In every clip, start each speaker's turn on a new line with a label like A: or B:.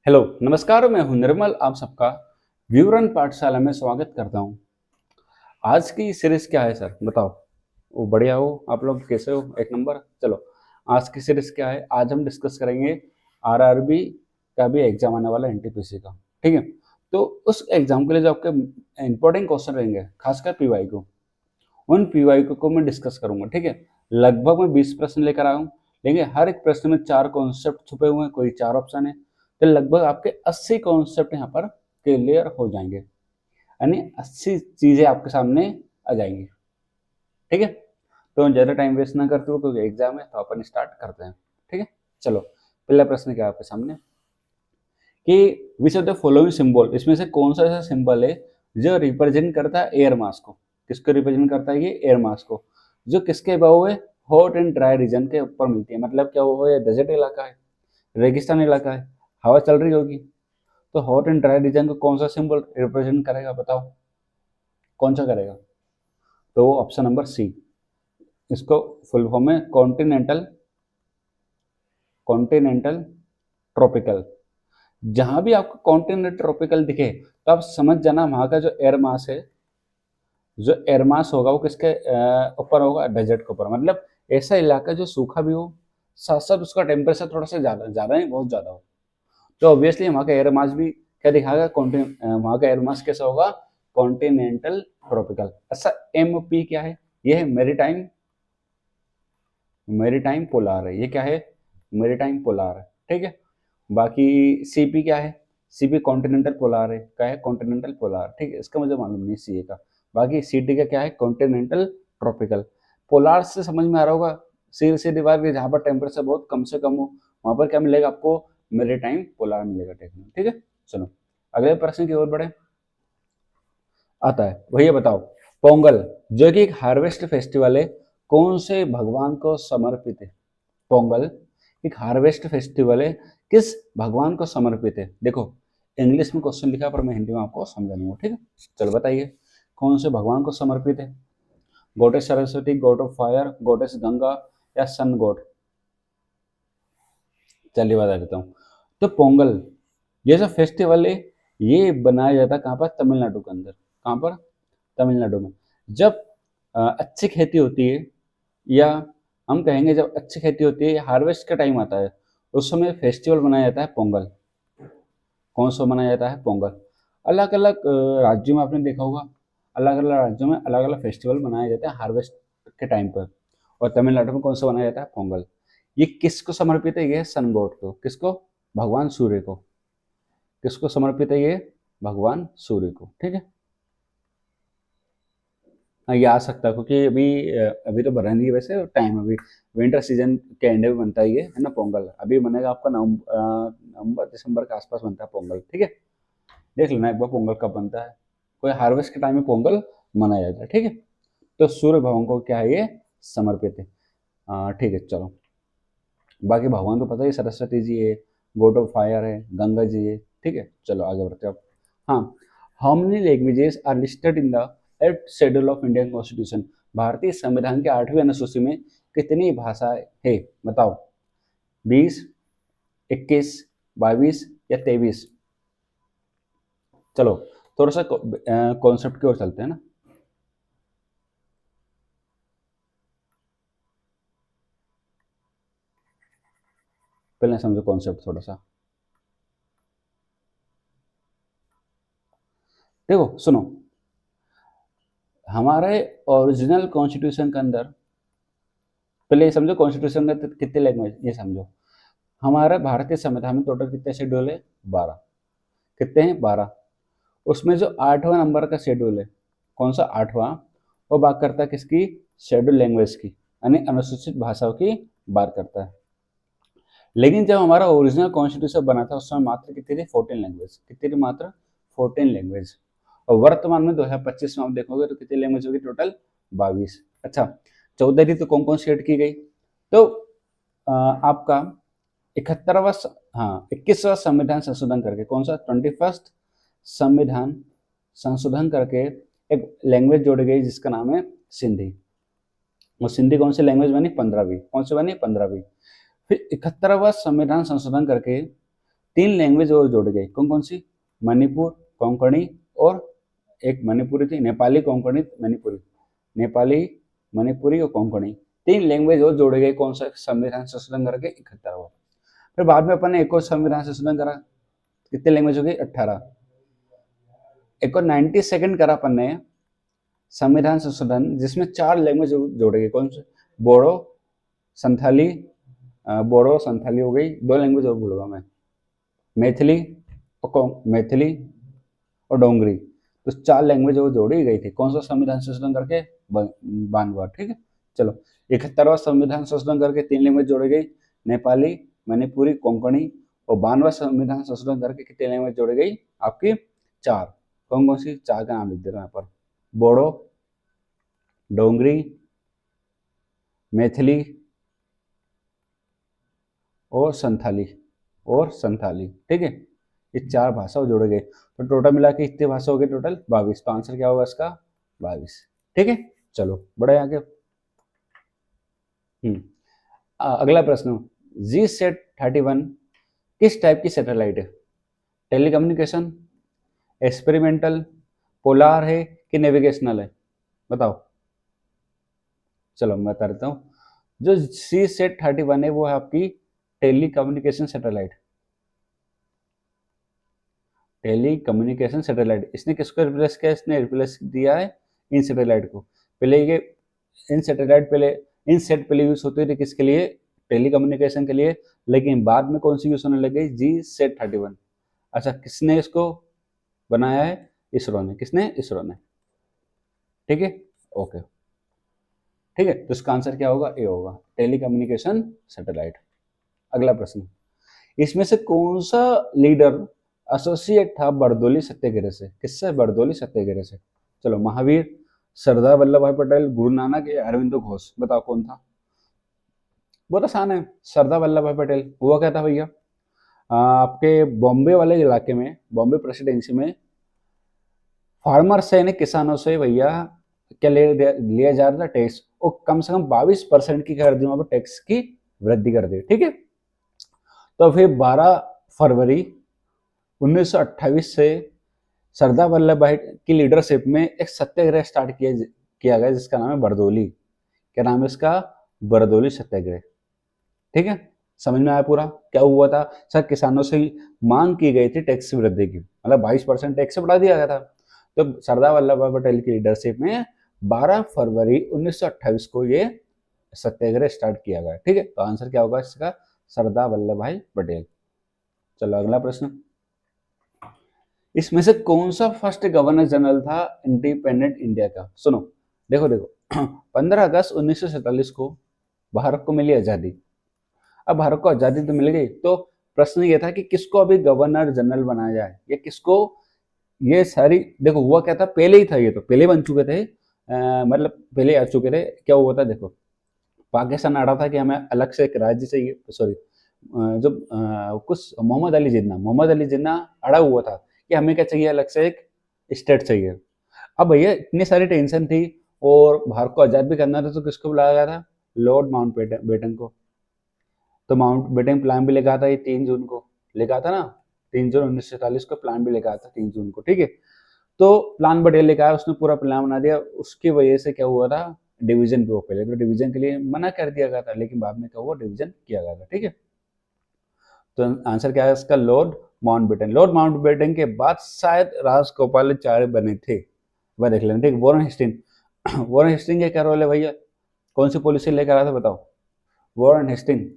A: Hello, नमस्कार। मैं हूं निर्मल, आप सबका विवरण पाठशाला में स्वागत करता हूं। आज की सीरीज क्या है सर, बताओ। वो बढ़िया हो, आप लोग कैसे हो? एक नंबर। चलो, आज की सीरीज क्या है? आज हम डिस्कस करेंगे आरआरबी का भी एग्जाम आने वाला एनटीपीसी का। ठीक है, तो उस एग्जाम के लिए जो आपके इंपॉर्टेंट क्वेश्चन रहेंगे, खासकर पीवाई को, उन पीवाई को मैं डिस्कस करूंगा। ठीक है, लगभग मैं 20 प्रश्न लेकर आया हूँ, लेकिन हर एक प्रश्न में 4 कॉन्सेप्ट छुपे हुए हैं, कोई 4 ऑप्शन है, तो लगभग आपके 80 कॉन्सेप्ट यहाँ पर क्लियर हो जाएंगे, यानी 80 चीजें आपके सामने आ जाएंगी। ठीक है, तो ज्यादा टाइम वेस्ट ना करते हो क्योंकि एग्जाम है, तो अपन स्टार्ट करते हैं। ठीक है, चलो, पहला प्रश्न क्या है आपके सामने कि which of the following symbol, इसमें से कौन सा ऐसा सिंबल है जो रिप्रेजेंट करता है एयर मास को? किसको रिप्रेजेंट करता है? ये एयर मास को, जो किसके अबाव है? हॉट एंड ड्राई रीजन के ऊपर मिलती है। मतलब क्या वो है? डेजर्ट इलाका है, रेगिस्तान इलाका है, हवा चल रही होगी, तो हॉट एंड ड्राई रीजन को कौन सा सिंबल रिप्रेजेंट करेगा? बताओ कौन सा करेगा? तो ऑप्शन नंबर सी, इसको फुल फॉर्म में कॉन्टिनेंटल कॉन्टिनेंटल ट्रॉपिकल। जहां भी आपको कॉन्टिनेंटल ट्रॉपिकल दिखे तो आप समझ जाना वहां का जो एयर मास है, जो एयर मास होगा वो किसके ऊपर होगा? डेजर्ट के ऊपर। मतलब ऐसा इलाका जो सूखा भी हो, साथ साथ उसका टेम्परेचर थोड़ा सा ज्यादा ज्यादा नहीं, बहुत ज्यादा हो, तो ऑब्वियसली वहाँ का एयर मास भी क्या दिखाएगा? वहाँ का एयर मास कैसा होगा? Continental tropical. अच्छा, एम पी क्या है? ये है मेरीटाइम मेरीटाइम पोलार है। ये क्या है? मेरीटाइम पोलार है। ठीक है, बाकी सी पी क्या है? सी पी कॉन्टिनेंटल पोलार है। क्या है? Continental polar. ठीक है, इसका मुझे मालूम नहीं सी ए का। बाकी सी टी का क्या है? Continental tropical. पोलार से समझ में आ रहा होगा, सी से डिवाइड के जहाँ पर टेम्परेचर बहुत कम से कम हो, वहां पर क्या मिलेगा आपको? मेरीटाइम पोलार मिलेगा टेक्निक। ठीक है, चलो अगले प्रश्न की ओर बढ़े। आता है भैया, बताओ, पोंगल जो कि एक हार्वेस्ट फेस्टिवल है, कौन से भगवान को समर्पित है? पोंगल एक हार्वेस्ट फेस्टिवल है, किस भगवान को समर्पित है? देखो, इंग्लिश में क्वेश्चन लिखा पर मैं हिंदी में आपको समझा दूंगा। ठीक है, चलो बताइए कौन से भगवान को समर्पित है? Goddess Saraswati, God of fire, goddess Ganga, या सन गॉड? चलिए बता देता हूँ। तो पोंगल ये जो फेस्टिवल है, ये बनाया जाता है कहाँ पर? तमिलनाडु के अंदर। कहाँ पर? तमिलनाडु में। जब अच्छी खेती होती है, या हम कहेंगे जब अच्छी खेती होती है, हार्वेस्ट का टाइम आता है, उस समय फेस्टिवल मनाया जाता है पोंगल। कौन सा मनाया जाता है? पोंगल। अलग अलग राज्यों में आपने देखा होगा, अलग अलग राज्यों में अलग अलग फेस्टिवल मनाए जाते हैं हार्वेस्ट के टाइम पर, और तमिलनाडु में कौन सा मनाया जाता है? पोंगल। ये किसको समर्पित है? ये सन गॉड को। किसको? भगवान सूर्य को। किसको समर्पित है ये? भगवान सूर्य को। ठीक है, हाँ, ये आ सकता है क्योंकि अभी तो बना नहीं है, वैसे टाइम अभी विंटर सीजन के एंड में बनता ही है ना पोंगल। अभी बनेगा आपका नवंबर दिसंबर के आसपास बनता है पोंगल। ठीक है, देख लेना एक बार पोंगल कब बनता है। कोई हार्वेस्ट के टाइम में पोंगल मनाया जाता है। ठीक है, तो सूर्य भगवान को क्या है? ये समर्पित है। ठीक है, चलो, बाकी भगवान को पता है, सरस्वती जी है, गॉड ऑफ फायर है, गंगा जी है। ठीक है, चलो आगे बढ़ते हैं अब। हाँ, how many languages are listed in the 8th schedule of Indian constitution? भारतीय संविधान के 8वीं अनुसूची में कितनी भाषाएं है? बताओ, 20, 21, 22 या 23? चलो, थोड़ा सा कॉन्सेप्ट की ओर चलते हैं ना। पहले समझो कॉन्सेप्ट थोड़ा सा। देखो सुनो, हमारे ओरिजिनल कॉन्स्टिट्यूशन के अंदर, पहले ये समझो कॉन्स्टिट्यूशन में कितने लैंग्वेज, ये समझो। हमारे भारतीय संविधान में टोटल कितने शेड्यूल है? 12। कितने हैं? 12। उसमें जो 8वां नंबर का शेड्यूल है, कौन सा 8वां, वो बात करता है किसकी? शेड्यूल लैंग्वेज की, यानी अनुसूचित भाषाओं की बात करता है। लेकिन जब हमारा ओरिजिनल कॉन्स्टिट्यूशन बना था, उस समय मात्र कितनी थी? 14 लैंग्वेज। कितनी थी? मात्र 14 लैंग्वेज। और वर्तमान में 2025 में आप देखोगे तो कितनी लैंग्वेज होगी टोटल? 22। अच्छा, 14 थी तो कौन कौन सी ऐड की गई? तो आपका 71वां, हाँ 21वां संविधान संशोधन करके, कौन सा? 21st संविधान संशोधन करके एक लैंग्वेज जोड़ी गई जिसका नाम है सिंधी। वो सिंधी कौन सी लैंग्वेज बनी? 15वीं। कौन सी बनी? 15वीं। फिर 71वां संविधान संशोधन करके 3 लैंग्वेज और जोड़ी गई, कौन कौन सी? मणिपुर, कोंकणी और एक मणिपुरी थी, नेपाली, कोंकणी, मणिपुरी, नेपाली, मणिपुरी और कोंकणी, 3 लैंग्वेज और जोड़े गए, कौन सा? संविधान संशोधन करके 71। फिर बाद में अपन ने एक और संविधान संशोधन करा, कितने लैंग्वेज हो गई? 18। एक और 92 करा अपन ने संविधान संशोधन, जिसमें 4 लैंग्वेज जोड़े गए, कौन से? बोडो, संथाली, बोडो संथाली हो गई, 2 लैंग्वेज और भूलूंगा मैं, मैथिली मैथिली और डोंगरी, तो 4 लैंग्वेज वो जोड़ी गई थी, कौन सा? संविधान संशोधन करके 92। ठीक है, चलो 71वां संविधान संशोधन करके 3 लैंग्वेज जोड़ी गई, नेपाली, मणिपुरी, कोंकणी, और 92वां संविधान संशोधन करके कितनी लैंग्वेज जोड़ी गई? आपकी 4। कौन कौन सी? 4 का नाम लिख दे रहा हूँ यहाँ पर, बोडो, डोंगरी, मैथिली और संथाली। ठीक है, ये 4 भाषा जोड़े गए, तो टोटल मिला के कितनी भाषा हो गई? टोटल 22। तो आंसर क्या होगा इसका? 22। ठीक है, चलो बढ़े आगे। अगला प्रश्न, GSAT-31 किस टाइप की सैटेलाइट है? टेलीकम्युनिकेशन, एक्सपेरिमेंटल, पोलार है कि नेविगेशनल है? बताओ। चलो मैं बता देता हूँ, जो GSAT-31 है वो है आपकी टेलीकम्युनिकेशन सैटेलाइट। टेलीकम्युनिकेशन सैटेलाइट, इसने किसको रिप्लेस किया? इसने रिप्लेस दिया है इन सैटेलाइट को। पहले ये इन सैटेलाइट पहले यूज होती थी किसके लिए? टेलीकम्युनिकेशन के लिए, लेकिन बाद में कौन सी यूज होने लग गई? GSAT-31। अच्छा, किसने इसको बनाया है? इसरो ने। किसने? इसरो ने। ठीक है, ओके, ठीक है, तो इसका आंसर क्या होगा? ए होगा, टेलीकम्युनिकेशन सैटेलाइट। अगला प्रश्न, इसमें से कौन सा लीडर एसोसिएट था बरदोली सत्याग्रह से? किससे? बरदोली सत्याग्रह से। चलो, महावीर, सरदार वल्लभ भाई पटेल, गुरु नानक या अरविंदो घोष? बताओ कौन था? बहुत आसान है, सरदार वल्लभ भाई पटेल। हुआ क्या था भैया, आपके बॉम्बे वाले इलाके में, बॉम्बे प्रेसिडेंसी में फार्मर से यानी किसानों से भैया क्या लिया जा रहा था? टैक्स, और कम से कम 22% की कर दी वहां पर, टैक्स की वृद्धि कर दी। ठीक है, तो फिर 12 फरवरी 1928 से सरदार वल्लभ भाई की लीडरशिप में एक सत्याग्रह स्टार्ट किया गया, जिसका नाम है बरदोली। क्या नाम है इसका? बरदोली सत्याग्रह। ठीक है, समझ में आया पूरा? क्या हुआ था सर? किसानों से मांग की गई थी टैक्स वृद्धि की, मतलब 22% टैक्स बढ़ा दिया गया था। तो सरदार वल्लभ भाई पटेल की लीडरशिप में 12 फरवरी 1928 को ये सत्याग्रह स्टार्ट किया गया। ठीक है, तो आंसर क्या होगा इसका? सरदार वल्लभ भाई पटेल। चलो अगला प्रश्न, इसमें से कौन सा फर्स्ट गवर्नर जनरल था इंडिपेंडेंट इंडिया का? सुनो, देखो देखो 15 अगस्त 1947 को भारत को मिली आजादी। अब भारत को आजादी तो मिल गई, तो प्रश्न ये था कि किसको अभी गवर्नर जनरल बनाया जाए, या किसको? ये सारी देखो, हुआ क्या था, पहले ही था, ये तो पहले बन चुके थे, मतलब पहले आ चुके थे। क्या हुआ था देखो, पाकिस्तान आ रहा था कि हमें अलग से एक राज्य चाहिए, सॉरी, जब कुछ मोहम्मद अली जिन्ना अड़ा हुआ था कि हमें क्या चाहिए? अलग से एक स्टेट चाहिए। अब भैया इतनी सारी टेंशन थी और भारत को आजाद भी करना था, तो किसको बुलाया गया था? लॉर्ड माउंटबेटन को। तो माउंटबेटन प्लान भी लेकर आता है 3 जून को, लेकर आता ना, 3 जून 1947 को प्लान भी लेकर आता 3 जून को। ठीक है, तो प्लान बढ़िया लेकर आया, उसने पूरा प्लान बना दिया। उसकी वजह से क्या हुआ था? डिवीजन पे वो, पहले तो डिवीजन के लिए मना कर दिया गया था, लेकिन बाद में क्या हुआ? डिवीजन किया गया था। ठीक है, तो आंसर क्या है इसका? Lord Mountbatten. लॉर्ड माउंटबेटन के बाद शायद राजगोपालाचार्य बने थे, वह देख लेना। ठीक, वॉरेन हेस्टिंग वॉरेन हेस्टिंग का क्या रोल है भैया? कौन सी पॉलिसी लेकर आया था बताओ? वॉरेन हेस्टिंग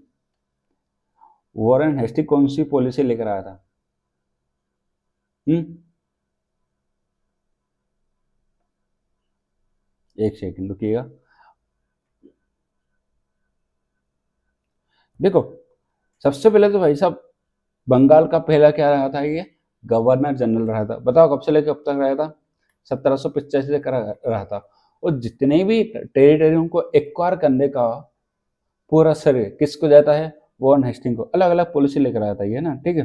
A: कौन सी पॉलिसी लेकर आया था? एक सेकंड रुकिएगा, देखो सबसे पहले तो भाई साहब, बंगाल का पहला क्या रहा था? ये गवर्नर जनरल रहा था। बताओ कब से लेकर कब तक रहा था? 1785 से रहा था। और जितने भी टेरिटरियों को एक्वायर करने का पूरा श्रेय किसको जाता है? वॉरेन हेस्टिंग को। अलग अलग पॉलिसी लेकर आया था ये ना। ठीक है,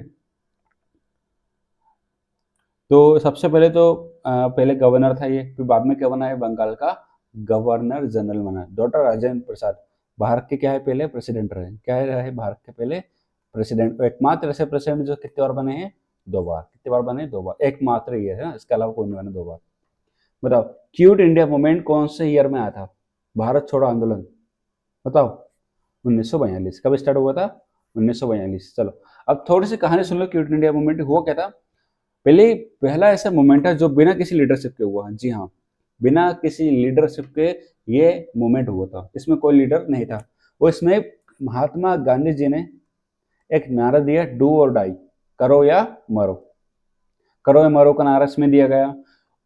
A: तो सबसे पहले तो पहले गवर्नर था ये, फिर बाद में क्या बना है? बंगाल का गवर्नर जनरल बना। डॉक्टर राजेंद्र प्रसाद भारत के क्या है? पहले प्रेसिडेंट रहे। क्या है? रहे भारत के पहले प्रेसिडेंट, एकमात्र ऐसे प्रेसिडेंट जो कितने बार बने हैं, 2 बार। कितने बार बने, 2 बार, एकमात्र ये है, इसके अलावा कोई नहीं बने 2 बार। बताओ क्यूट इंडिया मूवमेंट कौन से ईयर में आया था, भारत छोड़ो आंदोलन, बताओ। 1942। कब स्टार्ट हुआ था, 1942। चलो अब थोड़ी सी कहानी सुन लो, क्यूट इंडिया मूवमेंट हुआ क्या था। पहला ऐसा मूवमेंट है जो बिना किसी लीडरशिप के हुआ, जी हाँ, बिना किसी लीडरशिप के ये मूवमेंट हुआ था। इसमें कोई लीडर नहीं था। वो इसमें महात्मा गांधी जी ने एक नारा दिया, डू और डाई, करो या मरो। करो या मरो का नारा इसमें दिया गया।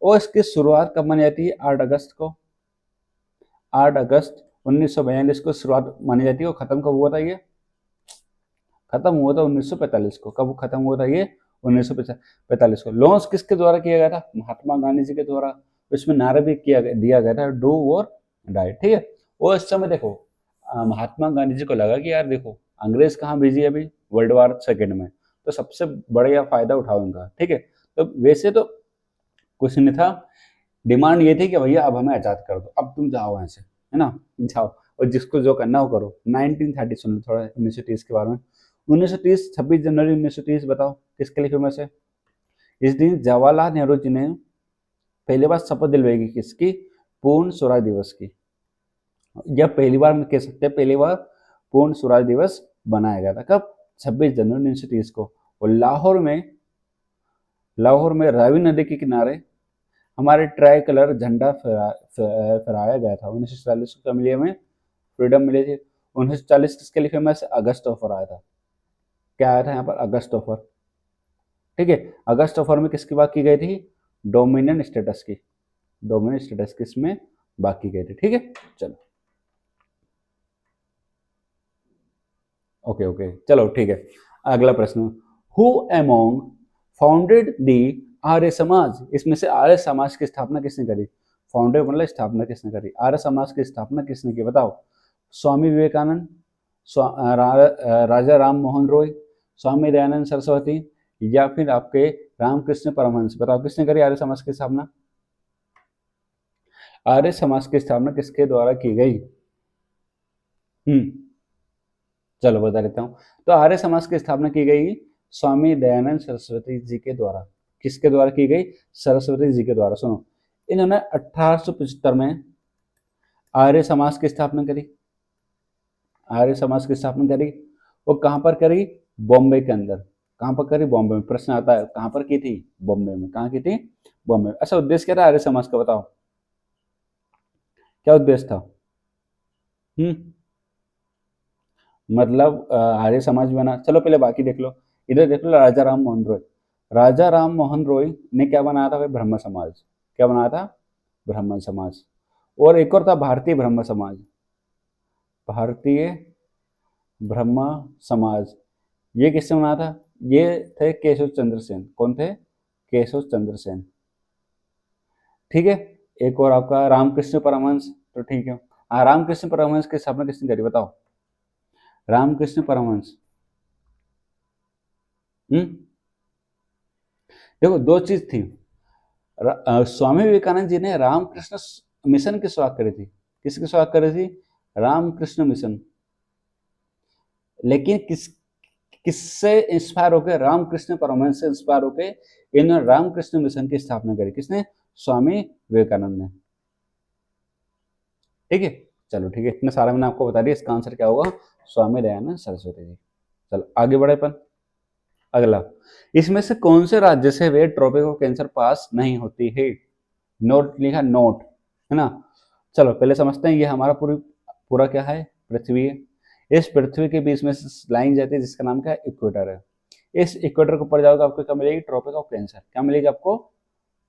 A: और इसकी शुरुआत कब मानी जाती है, 8 अगस्त को। 8 अगस्त 1942 को शुरुआत मानी जाती है। और खत्म कब हुआ था ये, खत्म हुआ था 1945 को। कब खत्म हुआ था ये, 1945 को। लॉन्च किसके द्वारा किया गया था, महात्मा गांधी जी के द्वारा। इसमें नारा भी दिया गया था, डू और डाई, ठीक है। और इस समय देखो महात्मा गांधी जी को लगा कि यार देखो अंग्रेज कहाँ बिजी है अभी, वर्ल्ड वार सेकेंड में, तो सबसे बढ़िया फायदा उठाओ इनका, ठीक है। तो वैसे तो कुछ नहीं था, डिमांड ये थी कि भैया अब हमें आज़ाद कर दो, अब तुम जाओ यहाँ से, है ना, जाओ, और जिसको जो करना हो करो। 1930 सुन लो थोड़ा 1930 के बारे में। 1930 26 जनवरी 1930 बताओ किसके लिए फेमस है। इस दिन जवाहरलाल नेहरू जी ने पहली बार शपथ दिलवाई, किसकी, पूर्ण स्वराज दिवस की। या पहली बार कह सकते हैं, पहली बार पूर्ण स्वराज दिवस बनाया गया था। कब, 26 जनवरी 1930 को। और लाहौर में रावी नदी के किनारे हमारे ट्राई कलर झंडा फहराया गया था। 1940 को मिले में फ्रीडम मिली थी। 1940 किसके लिए फेमस है, अगस्त ऑफर आया था। क्या आया था यहाँ पर, अगस्त ऑफर, ठीक है। अगस्त ऑफर में किसकी बात की गई थी, डोमिनियन स्टेटस की। डोमिनियन स्टेटस किसमें बात की गई थी, ठीक है। चलो ओके ओके, चलो ठीक है। अगला प्रश्न, हु अमोंग फाउंडेड दी आर्य समाज। इसमें से आर्य समाज की स्थापना किसने करी, फाउंडेड मतलब स्थापना किसने करी, आर्य समाज की स्थापना किसने की, बताओ। स्वामी विवेकानंद, राजा राम मोहन रॉय, स्वामी दयानंद सरस्वती, या फिर आपके रामकृष्ण परमहंस। बताओ किसने करी आर्य समाज की स्थापना। आर्य समाज की स्थापना किसके द्वारा की गई, चलो बता देता हूँ। तो आर्य समाज की स्थापना की गई स्वामी दयानंद सरस्वती जी के द्वारा। किसके द्वारा की गई, सरस्वती जी के द्वारा। सुनो, इन्होंने 1875 में आर्य समाज की स्थापना करी। आर्य समाज की स्थापना करी, वो कहाँ पर करी, बॉम्बे के अंदर। कहाँ पर करी, बॉम्बे में। प्रश्न आता है कहाँ पर की थी, बॉम्बे में। कहाँ की थी, बॉम्बे में। अच्छा उद्देश्य क्या था आर्य समाज का, बताओ क्या उद्देश्य था। हम्म मतलब आर्य समाज बना। चलो पहले बाकी देख लो। इधर देख लो, राजा राम मोहन रॉय। राजा राम मोहन रॉय ने क्या बनाया था भाई, ब्रह्म समाज। क्या बनाया था, ब्रह्म समाज। और एक और था भारतीय ब्रह्म समाज। भारतीय ब्रह्म समाज, ये किससे बना था, ये थे केशव चंद्र सेन। कौन थे, केशव चंद्र सेन, ठीक है। एक और आपका रामकृष्ण परमहंस, तो ठीक है। रामकृष्ण परमहंस की स्थापना किसने करी, बताओ। रामकृष्ण परमहंस, हम्म देखो दो चीज थी। स्वामी विवेकानंद जी ने रामकृष्ण मिशन की शुरुआत करी थी। किसकी शुरुआत करी थी, रामकृष्ण मिशन। लेकिन किससे इंस्पायर होकर, रामकृष्ण परमहंस से इंस्पायर होकर इन्होंने रामकृष्ण मिशन की स्थापना करी। किसने, स्वामी विवेकानंद ने, ठीक है। चलो ठीक है, इतना सारा मैंने आपको बता दिया। इसका आंसर क्या होगा, स्वामी दयानंद सरस्वती जी। चलो आगे बढ़े अपन। अगला, इसमें से कौन से राज्य से वे ट्रॉपिक ऑफ कैंसर पास नहीं होती है। नोट लिखा, नोट, है ना। चलो पहले समझते हैं, ये हमारा पूरी पूरा क्या है, पृथ्वी है। इस पृथ्वी के बीच में से लाइन जाती है जिसका नाम क्या है, इक्वेटर है। इस इक्वेटर के ऊपर जाओगे आपको क्या मिलेगी, ट्रॉपिक ऑफ कैंसर। क्या मिलेगी आपको,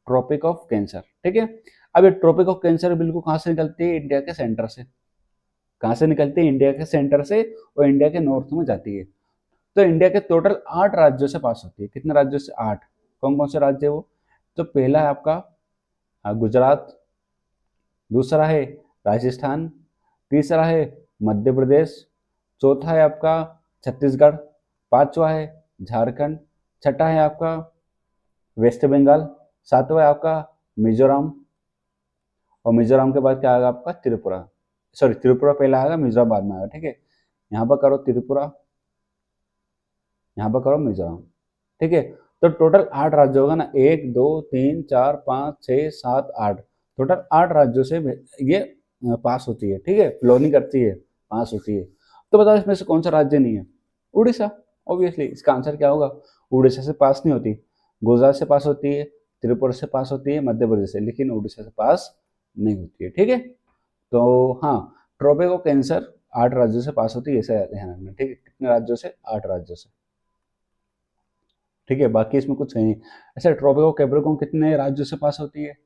A: ट्रॉपिक ऑफ कैंसर, ठीक है। अब ये ट्रॉपिक ऑफ कैंसर बिल्कुल कहाँ से निकलती है, इंडिया के सेंटर से। कहाँ से निकलती है, इंडिया के सेंटर से, और इंडिया के नॉर्थ में जाती है। तो इंडिया के टोटल 8 राज्यों से पास होती है। कितने राज्यों से, 8। कौन कौन से राज्य है वो, तो पहला है आपका गुजरात, दूसरा है राजस्थान, तीसरा है मध्य प्रदेश, चौथा है आपका छत्तीसगढ़, पांचवा है झारखंड, छठा है आपका वेस्ट बंगाल, सातवां है आपका मिजोरम, और मिजोरम के बाद क्या आएगा आपका त्रिपुरा। सॉरी त्रिपुरा पहला आएगा, मिजोरम बाद में आएगा, ठीक है। यहाँ पर करो त्रिपुरा, यहाँ पर करो मिजोरम। ठीक है, तो टोटल 8 राज्य होगा ना, 1 2 3 4 5 6 7 8, टोटल 8 राज्यों से ये पास होती है। ठीक है, फ्लो नहीं करती है, पास होती है। तो बताओ इसमें से कौन सा राज्य नहीं है? उड़ीसा। ऑब्वियसली इसका आंसर क्या होगा? उड़ीसा से पास नहीं होती, गुजरात से पास होती है, त्रिपुरा से पास होती है, मध्य प्रदेश से, लेकिन उड़ीसा से पास नहीं होती है। ठीक है, तो हाँ, ट्रोपिको कैंसर 8 राज्यों से पास होती है, ऐसा ध्यान रखना। ठीक है, कितने राज्यों से? 8 राज्यों से। ठीक है, बाकी इसमें कुछ है नहीं। ऐसे ट्रोपिको कैप्रिकॉर्न कितने राज्यों से पास होती है?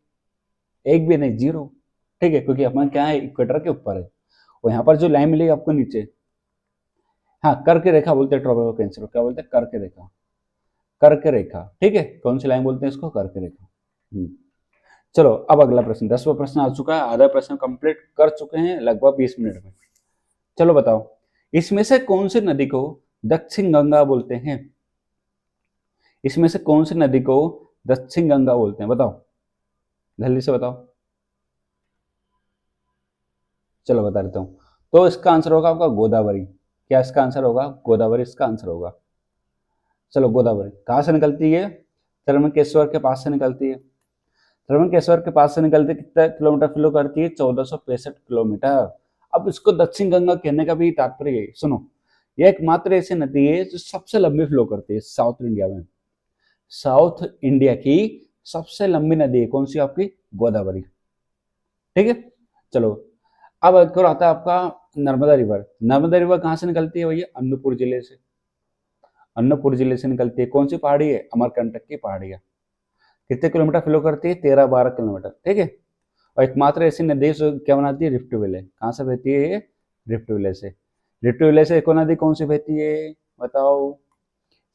A: एक भी नहीं, जीरो। ठीक है, क्योंकि अपन क्या है, इक्वेटर के ऊपर है। और यहाँ पर जो लाइन मिलेगी आपको नीचे, हाँ, कर्क रेखा बोलते हैं ट्रोपिको कैंसर को। क्या बोलते हैं? कर्क रेखा। कर्क रेखा। ठीक है, कौन सी लाइन बोलते हैं इसको? कर्क रेखा। चलो अब अगला प्रश्न, 10वां प्रश्न आ चुका है, आधा प्रश्न कंप्लीट कर चुके हैं लगभग 20 मिनट में। चलो बताओ, इसमें से कौन सी नदी को दक्षिण गंगा बोलते हैं? इसमें से कौन सी नदी को दक्षिण गंगा बोलते हैं? बताओ, जल्दी से बताओ। चलो बता देता हूँ, तो इसका आंसर होगा आपका गोदावरी। क्या इसका आंसर होगा? गोदावरी इसका आंसर होगा। चलो, गोदावरी कहाँ से निकलती है? त्र्यंबकेश्वर के पास से निकलती है। त्र्यंबकेश्वर के पास से निकलती कितना किलोमीटर फ्लो करती है? 1465 किलोमीटर। अब इसको दक्षिण गंगा कहने का भी तात्पर्य है, सुनो, यह एकमात्र ऐसी नदी है जो सबसे लंबी फ्लो करती है साउथ इंडिया में। साउथ इंडिया की सबसे लंबी नदी है कौन सी? आपकी गोदावरी। ठीक है, चलो अब एक और आता है आपका नर्मदा रिवर। नर्मदा रिवर कहाँ से निकलती है भैया? अनूपपुर जिले से। अनूपपुर जिले से निकलती है। कौन सी पहाड़ी है? अमरकंटक की पहाड़ी है। कितने किलोमीटर फ्लो करती है? 13-12 किलोमीटर। ठीक है, और एकमात्र ऐसी नदी जो क्या बनाती है? Rift valley. कहाँ से बहती है ये? रिफ्ट वैली से। रिफ्ट वैली से एक और नदी कौन सी बहती है? बताओ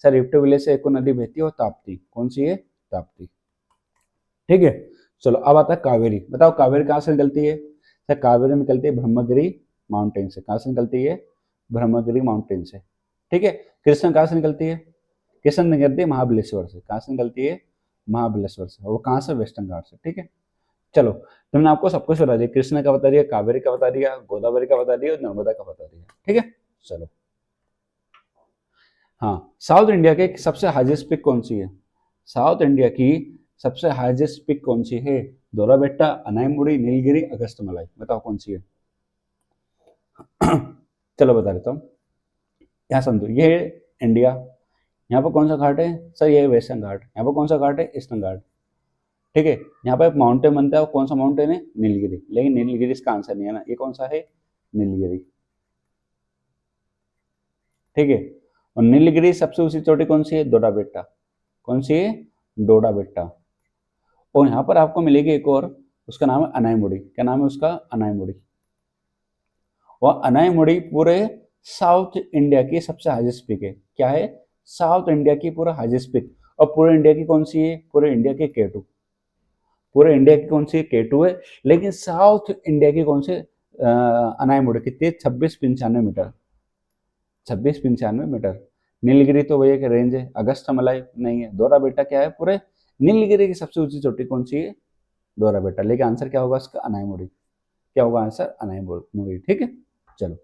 A: सर। रिफ्ट वैली से एक और नदी बहती है, वो ताप्ती। कौन सी है? ताप्ती। ठीक है, चलो अब आता है कावेरी। बताओ कावेरी कहाँ से निकलती है? सर कावेरी निकलती है ब्रह्मगिरी माउंटेन से। कहाँ से निकलती है? ब्रह्मगिरी माउंटेन से। ठीक है, कृष्ण कहाँ से निकलती है? कृष्ण निकलती है महाबलेश्वर से। कहाँ से निकलती है? महाबलेश्वर से। वो कहाँ से? वेस्टर्न घाट से। ठीक है, चलो तुमने आपको सब कुछ बता दिया, कृष्ण का बता दिया, कावेरी का बता दिया, गोदावरी का बता दिया और नर्मदा का बता दिया। ठीक है, चलो हाँ, साउथ इंडिया के सबसे हाईएस्ट पिक कौन सी है? साउथ इंडिया की सबसे हाईएस्ट पिक कौन सी है? दोरा बेट्टा, अनाईमुड़ी, नीलगिरी, अगस्त्यमलाई। बताओ कौन सी है? चलो बता देता हूँ। यहाँ समझो, ये है इंडिया। यहाँ पर कौन सा घाट है? सर ये है वेस्टर्न घाट। यहाँ पर कौन सा घाट है? ईस्टर्न घाट। ठीक है, यहाँ पर एक माउंटेन बनता है, वो कौन सा माउंटेन है? नीलगिरी। लेकिन नीलगिरी इसका आंसर नहीं है ना, ये कौन सा है? नीलगिरी। ठीक है, और नीलगिरी सबसे ऊंची चोटी कौन सी है? डोडा बेट्टा। कौन सी है? डोडा बेट्टा। और यहाँ पर आपको मिलेगी एक और, उसका नाम है अनाईमुड़ी। क्या नाम है उसका? अनाईमुड़ी। और अनाईमुड़ी पूरे साउथ इंडिया की सबसे हाईएस्ट पीक है। क्या है? साउथ इंडिया की पूरा हाईएस्ट पीक। और पूरे इंडिया की कौन सी है? पूरे इंडिया की केटू। पूरे इंडिया की कौन सी? केटू है। लेकिन साउथ इंडिया की कौन सी? अनाईमुड़ी कितनी है? 2695 मीटर। 2695 मीटर। नीलगिरी तो भैया की रेंज है। अगस्त मलाई नहीं है। दोरा बेटा क्या है? पूरे नीलगिरी की सबसे ऊंची चोटी कौन सी है? दोरा बेटा। लेकिन आंसर क्या होगा इसका? अनाईमुड़ी। क्या होगा आंसर? अनाईमुड़ी। ठीक है, चलो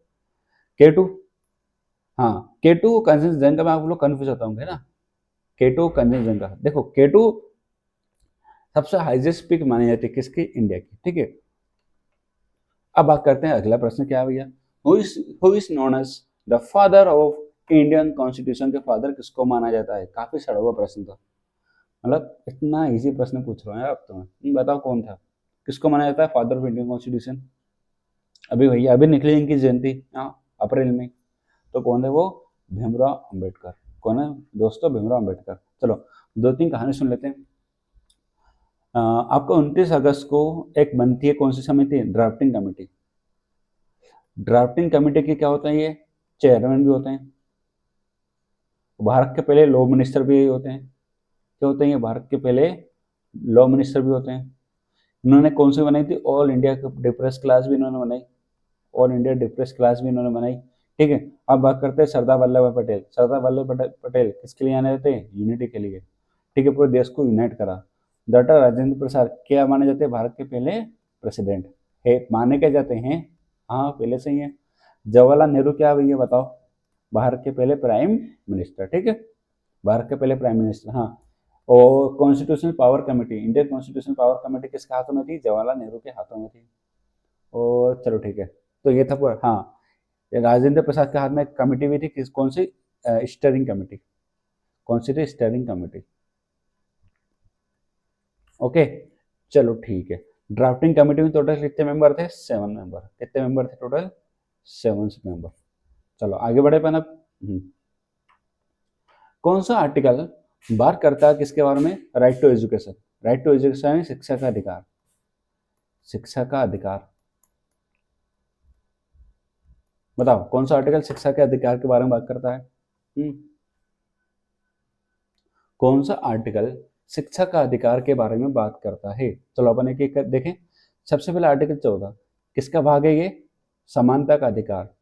A: केटू। हाँ, केटू कंचनजंगा में आप लोग कन्फ्यूज होता होंगे ना। केटू कंचनजंगा, देखो केटू सबसे हाईएस्ट पीक मानी जाती है किसकी? इंडिया की। ठीक है, अब बात करते हैं अगला प्रश्न क्या है भैया। Who is known as the father of Indian constitution? के फादर किसको माना जाता है? काफी सड़ा हुआ प्रश्न था, मतलब इतना इजी प्रश्न पूछ रहा है अब तो मैं। बताओ कौन था? किसको माना जाता है फादर ऑफ इंडियन कॉन्स्टिट्यूशन? अभी भैया अभी निकली इनकी जयंती, हाँ, अप्रैल में। तो कौन है वो? भीमराव अंबेडकर। कौन है दोस्तों? भीमराव अंबेडकर। चलो दो तीन कहानी सुन लेते हैं। आपको 29 अगस्त को एक बनती है कौन सी समिति? Drafting committee. ड्राफ्टिंग कमेटी के क्या होते हैं? ये चेयरमैन भी होते हैं। भारत के पहले लॉ मिनिस्टर भी यही होते हैं। क्या होते हैं ये? भारत के पहले लॉ मिनिस्टर भी होते हैं। इन्होंने कौन सी बनाई थी? ऑल इंडिया डिप्रेस क्लास भी इन्होंने बनाई। ऑल इंडिया डिप्रेस क्लास भी इन्होंने बनाई। ठीक है, अब बात करते हैं सरदार वल्लभ भाई पटेल। सरदार वल्लभ भाई पटेल किसके लिए आने जाते हैं? यूनिटी के लिए। ठीक है, पूरे देश को यूनाइट करा। डॉक्टर राजेंद्र प्रसाद क्या माने जाते हैं? भारत के पहले प्रेसिडेंट है। माने क्या जाते हैं? हाँ, पहले से ही है। जवाहरलाल नेहरू क्या है भैया बताओ? भारत के पहले प्राइम मिनिस्टर, ठीक है, भारत के पहले प्राइम मिनिस्टर। हाँ, और constitutional power committee, Indian constitutional power committee किसके हाथों में थी? जवाहरलाल नेहरू के हाथों में थी। और चलो ठीक है, तो ये था पूरा। हाँ, राजेंद्र प्रसाद के हाथ में एक कमेटी भी थी, किस कौन सी? Steering committee. कौन सी थी? Steering committee. ओके, चलो ठीक है। ड्राफ्टिंग कमेटी में टोटल कितने मेंबर थे? 7 मेंबर। कितने मेंबर थे टोटल? 7 मेंबर। चलो आगे बढ़े अपन अब। कौन सा आर्टिकल बात करता है किसके बारे में? Right to education. Right to education यानी शिक्षा का अधिकार। शिक्षा का अधिकार। बताओ कौन सा आर्टिकल शिक्षा के अधिकार के बारे में बात करता है? कौन सा आर्टिकल शिक्षा का अधिकार के बारे में बात करता है? चलो अपन एक एक देखें। सबसे पहले आर्टिकल 14 किसका भाग है? ये समानता का अधिकार,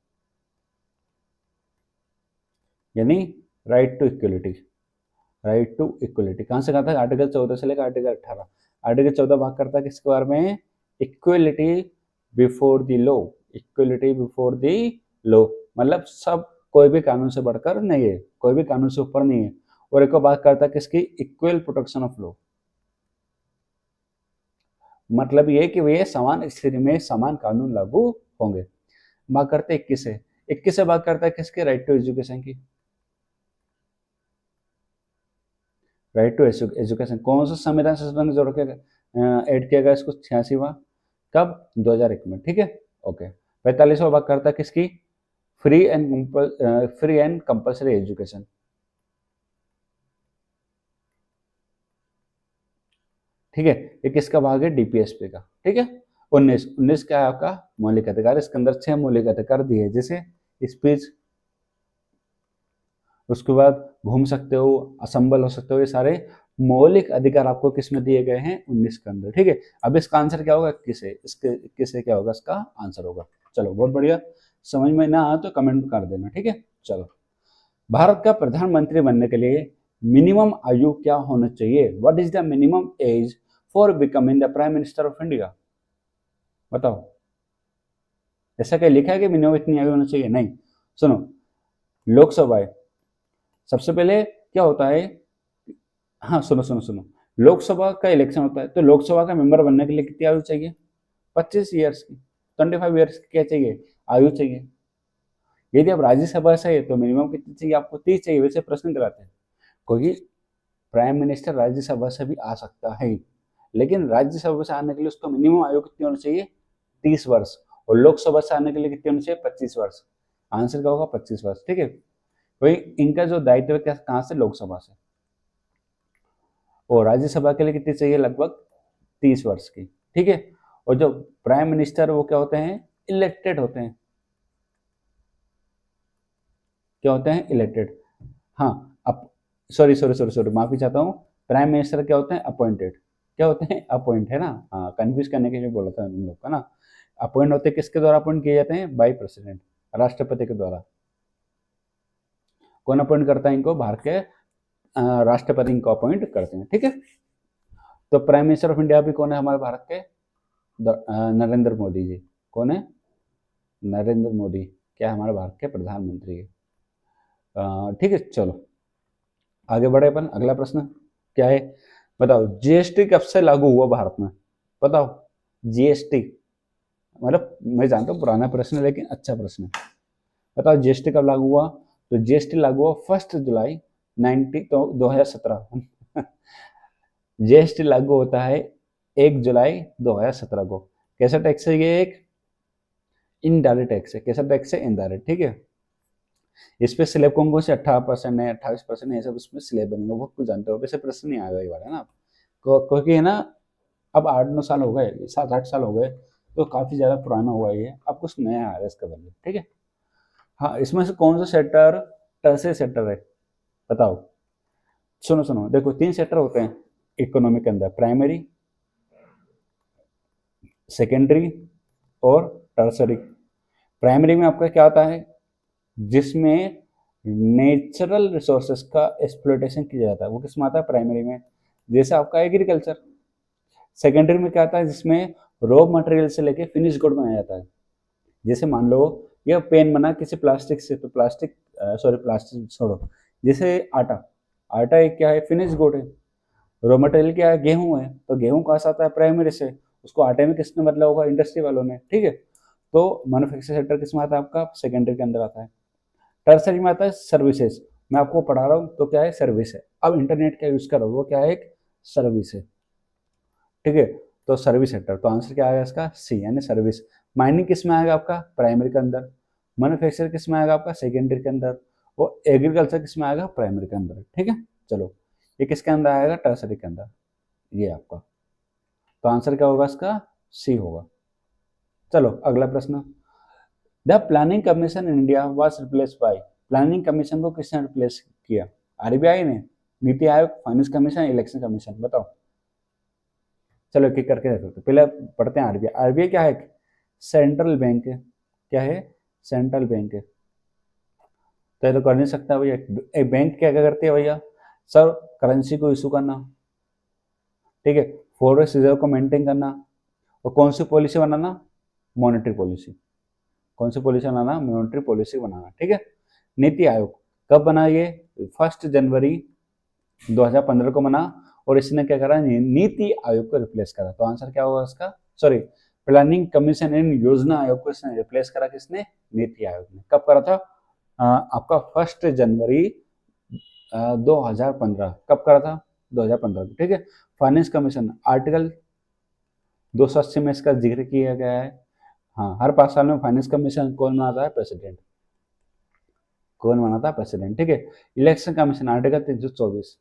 A: यानी right to equality. Right to equality कहां से कहा था? आर्टिकल 14 से लेकर आर्टिकल 18। आर्टिकल 14 बात करता है किसके बारे में? Equality before the law. Equality before the law मतलब सब, कोई भी कानून से बढ़कर नहीं है, कोई भी कानून से ऊपर नहीं है। और एक बात करता है किसकी? Equal protection of law. मतलब ये कि वे समान स्थिति में समान कानून लागू होंगे। बात करते 21 से। 21 से बात करता है किसके? राइट टू एजुकेशन की। राइट टू एजुकेशन कौन सा संविधान संशोधन जोड़ के ऐड किया गया इसको? 86वां। कब? 2001 में, ठीक है, ओके। 45वां बात करता है किसकी? Free and compulsory education. ठीक है, ये किसका भाग है? डीपीएसपी का, ठीक है। 19 क्या है आपका? मौलिक अधिकार। इसके अंदर 6 मौलिक अधिकार दिए, जैसे स्पीच, उसके बाद घूम सकते हो, असंबल हो सकते हो, ये सारे मौलिक अधिकार आपको किस में दिए गए हैं? 19 के अंदर, ठीक है। अब इसका आंसर क्या होगा? 21 से। इसके 21 से क्या होगा? इसका आंसर होगा। चलो बहुत बढ़िया। समझ में ना आए तो कमेंट कर देना, ठीक है। चलो, भारत का प्रधानमंत्री बनने के लिए मिनिमम आयु क्या होना चाहिए? What is the minimum age for becoming the prime minister of India? बताओ। ऐसा क्या लिखा है कि मिनिमम इतनी आयु होना चाहिए? नहीं, सुनो। लोकसभा है सबसे पहले, क्या होता है? हाँ, सुनो सुनो सुनो। लोकसभा का इलेक्शन होता है, तो लोकसभा का मेंबर बनने के लिए कितनी आयु चाहिए? 25 ईयर्स की। 25 ईयर्स की क्या चाहिए? आयु चाहिए। यदि आप राज्यसभा से है तो मिनिमम कितनी चाहिए आपको? 30 चाहिए। वैसे प्रश्न कराते हैं, क्योंकि प्राइम मिनिस्टर राज्यसभा से भी आ सकता है, लेकिन राज्यसभा से आने के लिए उसका मिनिमम आयु कितनी होनी चाहिए? 30 वर्ष। और लोकसभा से आने के लिए कितनी होनी चाहिए? 25 वर्ष। आंसर क्या होगा? 25 वर्ष, ठीक है। वही इनका जो दायित्व है कहाँ से? लोकसभा से। और राज्यसभा के लिए कितनी चाहिए? लगभग 30 वर्ष की, ठीक है। और जो प्राइम मिनिस्टर वो क्या होते हैं? इलेक्टेड होते हैं। क्या होते हैं? इलेक्टेड। हाँ, अब सॉरी सॉरी सॉरी सॉरी, माफी चाहता हूँ। प्राइम मिनिस्टर क्या होते हैं? अपॉइंटेड। क्या होते हैं? अपॉइंट, है ना। हाँ, कंफ्यूज करने के लिए बोला था उन लोग का ना। अपॉइंट होते किसके द्वारा अपॉइंट किए जाते हैं? बाई प्रेसिडेंट, राष्ट्रपति के द्वारा। कौन अपॉइंट करता है इनको? भारत के राष्ट्रपति इनको अपॉइंट करते हैं, ठीक है। तो प्राइम मिनिस्टर ऑफ इंडिया भी कौन है हमारे भारत के? नरेंद्र मोदी जी। कौन है? नरेंद्र मोदी क्या है? हमारे भारत के प्रधानमंत्री है। ठीक है, चलो आगे बढ़े अपन। अगला प्रश्न क्या है? बताओ, जीएसटी कब से लागू हुआ भारत में? बताओ। जीएसटी मतलब, मैं जानता हूँ पुराना प्रश्न है, लेकिन अच्छा प्रश्न है। बताओ जीएसटी कब लागू हुआ? तो जीएसटी लागू हुआ 1 जुलाई 2017। जीएसटी लागू होता है 1 जुलाई 2017 को। कैसा टैक्स है ये? एक इनडायरेक्ट टैक्स है। कैसा टैक्स है? इनडायरेक्ट, ठीक है। इस पे स्लैब कौन कौन से? 18% है, 28% है, ये सब इसमें स्लैब बनेंगे, बहुत कुछ जानते हो। वैसे प्रश्न नहीं आएगा ये वाला ना, क्योंकि है ना, अब 8-9 साल हो गए, 7-8 साल हो गए, तो काफी ज्यादा पुराना हुआ ये। अब कुछ नया आ रहा है इसके बदले, ठीक है। हाँ, इसमें से कौन सा सेक्टर टर्सरी सेक्टर है? बताओ। सुनो सुनो, देखो 3 सेक्टर होते हैं इकोनॉमी के अंदर: प्राइमरी, सेकेंडरी और टर्सरी। प्राइमरी में आपका क्या होता है? जिसमें नेचुरल रिसोर्सेज का एक्सप्लोइटेशन किया जाता है, वो किसमें आता है? प्राइमरी में। जैसे आपका एग्रीकल्चर। सेकेंडरी में क्या आता है? जिसमें रॉ मटेरियल से लेके फिनिश गुड बनाया जाता है। जैसे मान लो यह पेन बना किसी प्लास्टिक से, तो प्लास्टिक प्लास्टिक छोड़ो, जैसे आटा, आटा एक क्या है, फिनिश गुड है। रॉ मटेरियल क्या है, गेहूं है, तो गेहूं कहाँ से आता है, प्राइमरी से, उसको आटे में किसने बदला होगा, इंडस्ट्री वालों ने, ठीक है। तो मैन्युफैक्चरिंग सेक्टर किसमें आता है, आपका सेकेंडरी के अंदर आता है। टर्सरी में आता है सर्विसेज, मैं आपको पढ़ा रहा हूँ तो क्या है, सर्विस है। अब इंटरनेट का यूज करो, वो क्या है, एक सर्विस है, ठीक है। तो सर्विस सेक्टर, तो आंसर क्या आएगा इसका, सी यानी सर्विस। माइनिंग किस में आएगा आपका, प्राइमरी के अंदर। मैन्युफैक्चर किस में आएगा आपका, सेकेंडरी के अंदर। वो एग्रीकल्चर किस में आएगा, प्राइमरी के अंदर, ठीक है। चलो, ये किसके अंदर आएगा, टर्सरी के अंदर, ये आपका। तो आंसर क्या होगा इसका, सी होगा। चलो अगला प्रश्न, the planning commission in India was replace by, planning commission को किसने रिप्लेस किया, आरबीआई ने, NITI Aayog, finance commission, election commission, बताओ। चलो एक एक करके देखते हैं, पहले पढ़ते हैं आरबीआई। आरबीआई क्या है, सेंट्रल बैंक है, क्या है, सेंट्रल बैंक है। तो ये तो कर नहीं सकता भैया, एक बैंक क्या क्या करती है भैया, सर करेंसी को इशू करना, ठीक है, फॉरेक्स रिजर्व को मेंटेन करना, और कौन सी पॉलिसी बनाना, मॉनेटरी पॉलिसी, कौन सी पॉलिसी बनाना, मॉनेटरी पॉलिसी बनाना, ठीक है। नीति आयोग कब बना, ये 1 जनवरी 2015 को बना, और इसने क्या करा, नीति आयोग को रिप्लेस करा। तो आंसर क्या होगा इसका, सॉरी, प्लानिंग कमीशन एंड योजना आयोग को इसने रिप्लेस करा, किसने, नीति आयोग ने। कब करा था, आपका 1 जनवरी 2015, कब करा था, 2015 को, ठीक है। फाइनेंस कमीशन आर्टिकल 280 में इसका जिक्र किया गया है। हाँ, हर 5 साल में फाइनेंस कमीशन कौन बनाता है, प्रेसिडेंट, कौन बनाता है, प्रेसिडेंट, ठीक है। इलेक्शन कमीशन आर्टिकल 324,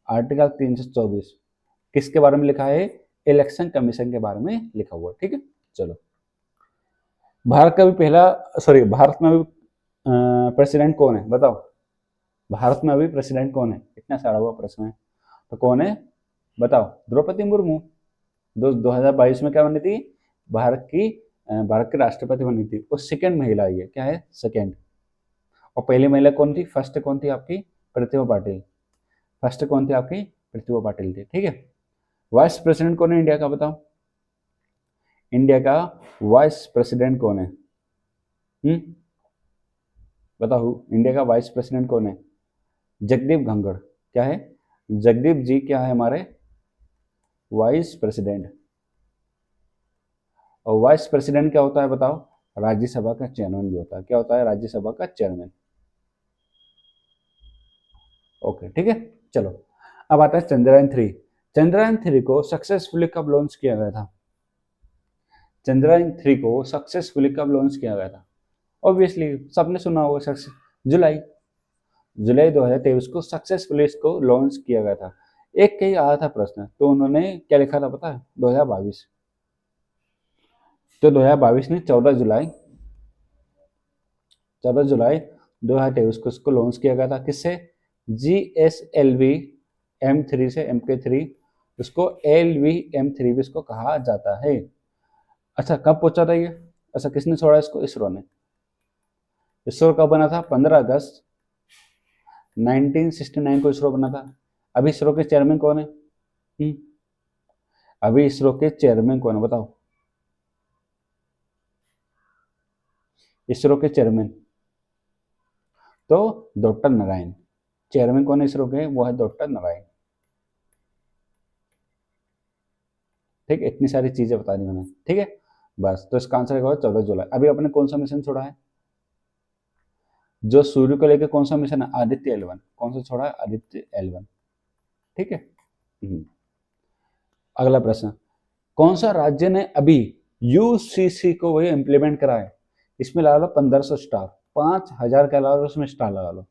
A: आर्टिकल 324 किसके बारे में लिखा है, इलेक्शन कमीशन के बारे में लिखा हुआ, ठीक है। चलो, भारत का भी पहला, सॉरी, भारत में भी प्रेसिडेंट कौन है, बताओ। भारत में अभी प्रेसिडेंट कौन है, इतना सारा हुआ प्रश्न है, तो कौन है, बताओ। द्रौपदी मुर्मू, 2022 में क्या बनी थी, भारत की राष्ट्रपति बनी थी। वो सेकेंड महिला है, क्या है, सेकेंड। और पहली महिला कौन थी, फर्स्ट कौन थी आपकी, प्रतिभा पाटिल, फर्स्ट कौन थी आपकी, प्रतिभा पाटिल थी, ठीक है। वाइस प्रेसिडेंट कौन है इंडिया का, बताओ। इंडिया का वाइस प्रेसिडेंट कौन है, बताओ, इंडिया का वाइस प्रेसिडेंट कौन है, जगदीप धनखड़, क्या है, जगदीप जी क्या है हमारे वाइस प्रेसिडेंट। और वाइस प्रेसिडेंट क्या होता है, बताओ, राज्यसभा का चेयरमैन भी होता है, क्या होता है, राज्यसभा का चेयरमैन, ओके, ठीक है। चलो, अब आता है चंद्रयान 3। चंद्रयान 3 को सक्सेसफुली कब लॉन्च किया गया था, चंद्रयान 3 को सक्सेसफुली कब लॉन्च किया गया था, ऑब्वियसली सबने सुना होगा, सक्सेस, जुलाई जुलाई 2023 को सक्सेसफुली इसको लॉन्च किया गया था। एक कहीं आया था प्रश्न, तो उन्होंने क्या लिखा था पता है, 2022, तो 2022 ने 14 जुलाई 2023 को इसको लॉन्च किया गया था, किससे, GSLV M3 से, MK3, इसको LV-M3 भी इसको कहा जाता है। अच्छा, कब पहुंचा था ये, अच्छा किसने छोड़ा इसको, इसरो ने। इसरो कब बना था, 15 अगस्त 1969 को इसरो बना था। अभी इसरो के चेयरमैन कौन है, अभी इसरो के चेयरमैन कौन है, बताओ, इसरो के चेयरमैन, तो डॉक्टर नारायण, चेयरमैन कौन है इसरो के, वो है डॉक्टर नारायण, ठीक है। इतनी सारी चीजें बता दी मैंने, ठीक है। बस, तो इसका आंसर होगा 14 जुलाई। अभी अपने कौन सा मिशन छोड़ा है, जो सूर्य को लेकर कौन सा मिशन है, आदित्य L1, कौन सा छोड़ा है, आदित्य L1, ठीक है। अगला प्रश्न, कौन सा राज्य ने अभी यूसीसी को वही इंप्लीमेंट करा है, इसमें लगा लो 1500 स्टार, 5000 के अलावा उसमें स्टार लगा लो,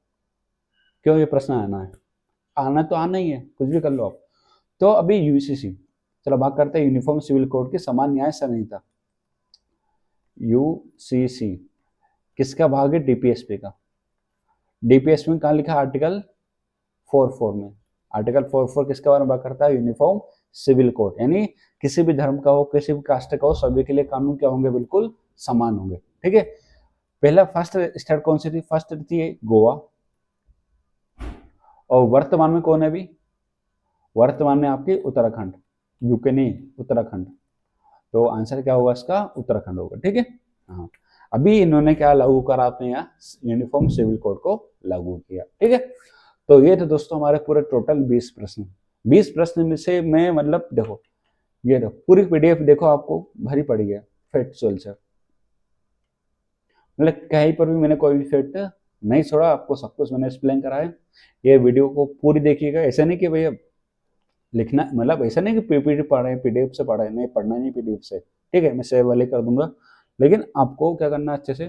A: क्यों, ये प्रश्न आना है, आना तो आना ही है, कुछ भी कर लो आप। तो अभी यूसीसी, चलो बात करते हैं यूनिफॉर्म सिविल कोड की समान न्याय संहिता, यूसीसी किसका भाग है, डीपीएसपी का। डीपीएसपी में कहाँ लिखा, आर्टिकल 44 में, आर्टिकल 44 किसके बारे में बात करता है, यूनिफॉर्म सिविल कोड, यानी किसी भी धर्म का हो, किसी भी कास्ट का हो, सभी के लिए कानून क्या होंगे, बिल्कुल समान होंगे, ठीक है। पहला फर्स्ट स्टेट कौन सी थी, फर्स्ट थी गोवा, और वर्तमान में कौन है अभी, वर्तमान में आपकी उत्तराखंड, यूके नहीं, उत्तराखंड। तो आंसर क्या होगा इसका, उत्तराखंड होगा, ठीक है। हाँ, अभी इन्होंने क्या लागू करा, अपने यहाँ यूनिफॉर्म सिविल कोड को लागू किया। ठीक है, तो ये तो दोस्तों हमारे पूरे टोटल 20 प्रश्न। 20 प्रश्न में से मैं मतलब देखो, ये देखो पूरी पीडीएफ देखो, आपको भरी पड़ी है फैक्चुअल से, मतलब कहीं पर भी मैंने कोई भी फैक्ट नहीं छोड़ा, आपको सब कुछ मैंने एक्सप्लेन करा है। ये वीडियो को पूरी देखिएगा, ऐसा नहीं कि भैया लिखना, मतलब ऐसा नहीं कि पीपीटी पढ़ रहे हैं, पीडीएफ से पढ़ रहे हैं, नहीं पढ़ना नहीं पीडीएफ से। ठीक है, मैं सेव वाले कर दूंगा, लेकिन आपको क्या करना, अच्छे से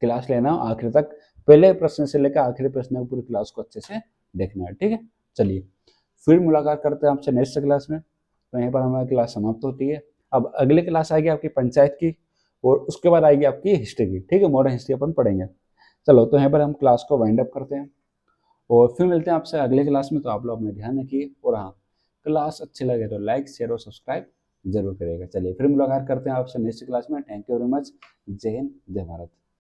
A: क्लास लेना आखिर तक, पहले प्रश्न से लेकर आखिरी प्रश्न पूरी क्लास को अच्छे से देखना है। ठीक है, चलिए फिर मुलाकात करते हैं आपसे नेक्स्ट क्लास में। तो यहीं पर हमारी क्लास समाप्त होती है। अब अगली क्लास आएगी आपकी पंचायत की, और उसके बाद आएगी आपकी हिस्ट्री की। ठीक है, मॉडर्न हिस्ट्री अपन पढ़ेंगे। चलो, तो यहाँ पर हम क्लास को वाइंड अप करते हैं, और फिर मिलते हैं आपसे अगले क्लास में। तो आप लोग अपना ध्यान रखिए, और हाँ, क्लास अच्छी लगे तो लाइक शेयर और सब्सक्राइब जरूर करिएगा। चलिए फिर मुलाकात करते हैं आपसे नेक्स्ट क्लास में। Thank you very much. जय हिंद, जय भारत।